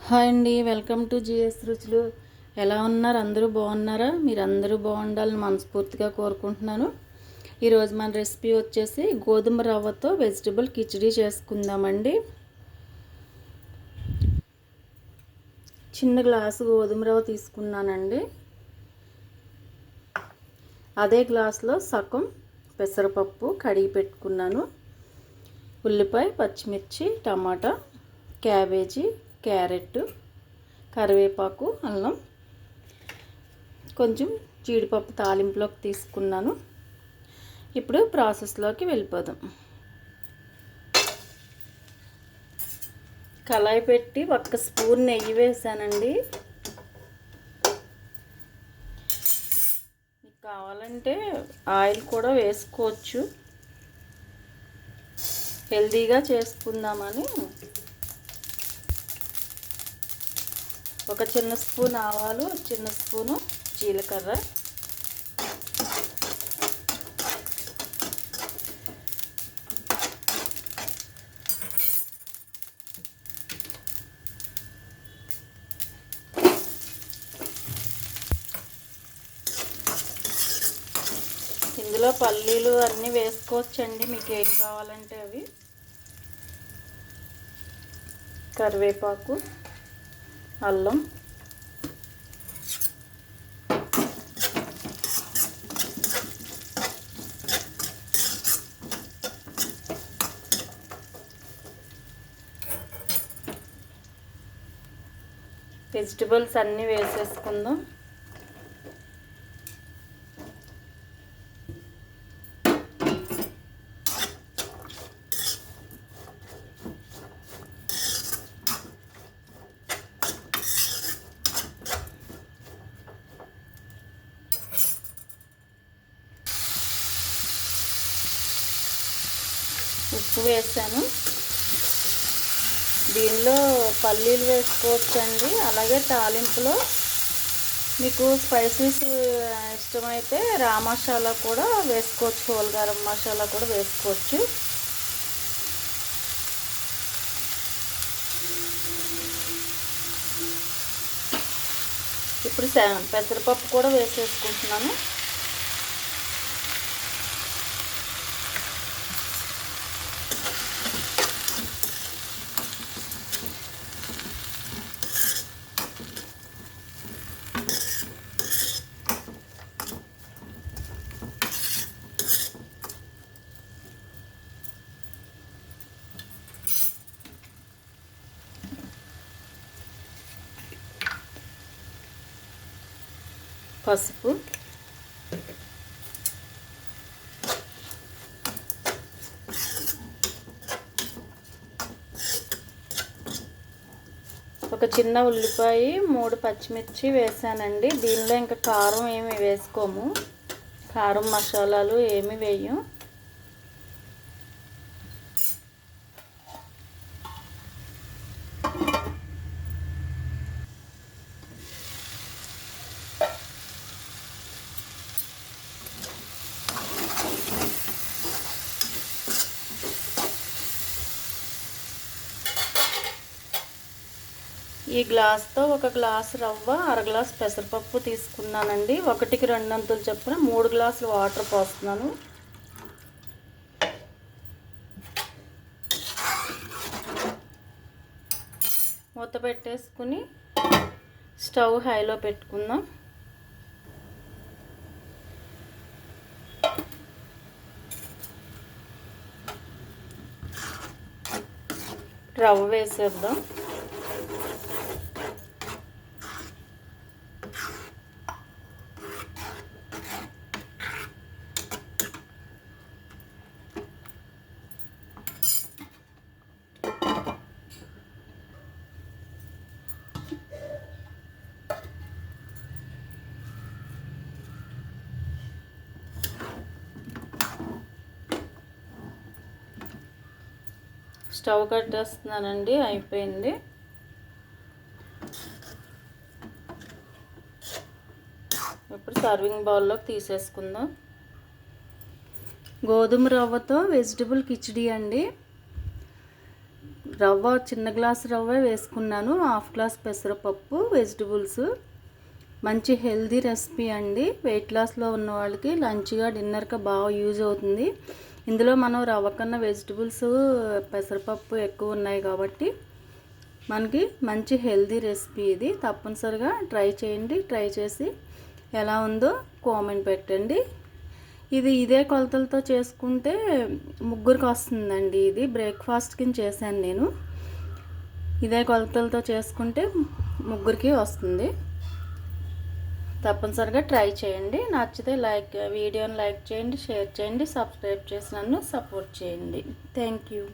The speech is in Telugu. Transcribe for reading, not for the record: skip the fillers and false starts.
హాయ్ అండి, వెల్కమ్ టు జిఎస్ రుచులు. ఎలా ఉన్నారు? అందరూ బాగున్నారా? మీరు అందరూ బాగుండాలని మనస్ఫూర్తిగా కోరుకుంటున్నాను. ఈరోజు మన రెసిపీ వచ్చేసి గోధుమ రవ్వతో వెజిటబుల్ కిచిడి చేసుకుందామండి. చిన్న గ్లాసు గోధుమ రవ్వ తీసుకున్నానండి. అదే గ్లాసులో సగం పెసరపప్పు కడిగి పెట్టుకున్నాను. ఉల్లిపాయ, పచ్చిమిర్చి, టమాటా, క్యాబేజీ, క్యారెట్, కరివేపాకు, అల్లం, కొంచెం జీడిపప్పు తాలింపులోకి తీసుకున్నాను. ఇప్పుడు ప్రాసెస్లోకి వెళ్ళిపోదాం. కళాయి పెట్టి 1 స్పూన్ నెయ్యి వేసానండి. మీకు కావాలంటే ఆయిల్ కూడా వేసుకోవచ్చు. హెల్తీగా చేసుకుందామని ఒక చిన్న స్పూన్ ఆవాలు, చిన్న స్పూను జీలకర్ర, ఇందులో పల్లీలు అన్నీ వేసుకోవచ్చండి, మీకు ఏం కావాలంటే అవి. కరివేపాకు, అల్లం, వెజిటబుల్స్ అన్నీ వేసేసుకుందాం. ఉప్పు వేసాను. దీనిలో పల్లీలు వేసుకోవచ్చండి. అలాగే తాలింపులో మీకు స్పైసీస్ ఇష్టమైతే రా మసాలా కూడా వేసుకోవచ్చు, హోల్ గరం మసాలా కూడా వేసుకోవచ్చు. ఇప్పుడు పెసరపప్పు కూడా వేసేసుకుంటున్నాను. పసుపు, ఒక చిన్న ఉల్లిపాయ, 3 పచ్చిమిర్చి వేసానండి. దీనిలో ఇంకా కారం ఏమి వేసుకోము, కారం మసాలాలు ఏమి వేయం. ఈ గ్లాస్తో 1 గ్లాసు రవ్వ, 1/2 గ్లాసు పెసరపప్పు తీసుకున్నానండి. 1కి 2 వంతులు చొప్పున 3 గ్లాసులు వాటర్ పోస్తున్నాను. మూత పెట్టేసుకుని స్టవ్ హైలో పెట్టుకుందాం. రవ్వ వేసేద్దాం. స్టవ్ కట్టేస్తున్నానండి, అయిపోయింది. ఇప్పుడు సర్వింగ్ బౌల్లోకి తీసేసుకుందాం. గోధుమ రవ్వతో వెజిటబుల్ కిచిడి అండి. రవ్వ చిన్న గ్లాస్ రవ్వ వేసుకున్నాను, హాఫ్ గ్లాస్ పెసరపప్పు, వెజిటబుల్స్. మంచి హెల్దీ రెసిపీ అండి. వెయిట్ లాస్లో ఉన్న వాళ్ళకి లంచ్గా డిన్నర్గా బాగా యూజ్ అవుతుంది. ఇందులో మనం రవ్వ కన్నా వెజిటబుల్స్, పెసరపప్పు ఎక్కువ ఉన్నాయి కాబట్టి మనకి మంచి హెల్దీ రెసిపీ ఇది. తప్పనిసరిగా ట్రై చేయండి. ట్రై చేసి ఎలా ఉందో కామెంట్ పెట్టండి. ఇదే కొలతలతో చేసుకుంటే ముగ్గురికి వస్తుందండి. ఇది బ్రేక్ఫాస్ట్ కింద చేశాను నేను. ఇదే కొలతలతో చేసుకుంటే ముగ్గురికి వస్తుంది. తప్పనిసరిగా ట్రై చేయండి. నచ్చితే వీడియోని లైక్ చేయండి, షేర్ చేయండి, సబ్స్క్రైబ్ చేసి నన్ను సపోర్ట్ చేయండి. Thank you.